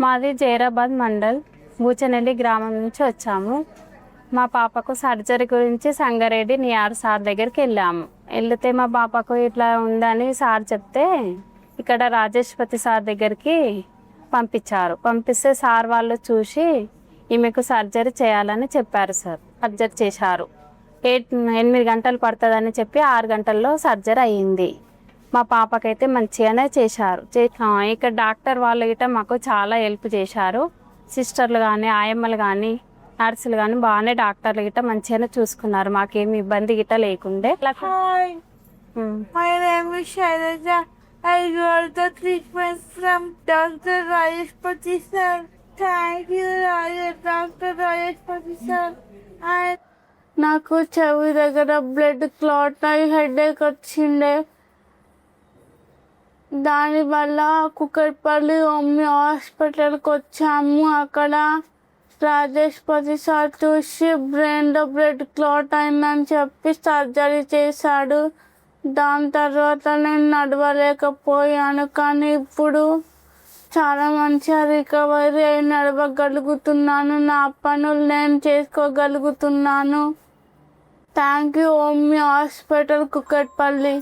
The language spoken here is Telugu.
మాది జైరాబాద్ మండల్ బూచనెల్లి గ్రామం నుంచి వచ్చాము. మా పాపకు సర్జరీ గురించి సంగారెడ్డి నియార్ సార్ దగ్గరికి వెళ్ళాము. వెళితే మా పాపకు ఇట్లా ఉందని సార్ చెప్తే ఇక్కడ రాజేష్పతి సార్ దగ్గరికి పంపించారు. పంపిస్తే సార్ వాళ్ళు చూసి ఈమెకు సర్జరీ చేయాలని చెప్పారు. సార్ సర్జరీ చేశారు. 8 గంటలు పడుతుందని చెప్పి 6 గంటల్లో సర్జరీ అయ్యింది. మా పాపకైతే మంచిగానే చేశారు. ఇక్కడ డాక్టర్ వాళ్ళు గిట్ట మాకు చాలా హెల్ప్ చేశారు. సిస్టర్లు కానీ ఆయమ్మలు కానీ నర్సులు కానీ బాగానే డాక్టర్లు గిట్ట మంచిగానే చూసుకున్నారు. మాకేమి ఇబ్బంది గిట్ట లేకుండే. Hi, my name is Shailaja. I got the treatment from Dr. Rajeshpati sir. Thank you, Dr. Rajeshpati sir. నాకు చెవి దగ్గర బ్లడ్ క్లాట్ అయి హెడేక్ వచ్చిండే. దానివల్ల కుక్కట్పల్లి హోమియో హాస్పిటల్కి వచ్చాము. అక్కడ రాజేష్పతి సార్ చూసి బ్రెయిన్లో బ్లడ్ క్లాట్ అయిందని చెప్పి సర్జరీ చేశాడు. దాని తర్వాత నేను నడవలేకపోయాను, కానీ ఇప్పుడు చాలా మంచిగా రికవరీ అయి నడవగలుగుతున్నాను. నా పనులు నేను చేసుకోగలుగుతున్నాను. Thank you homeo hospital Kukatpally.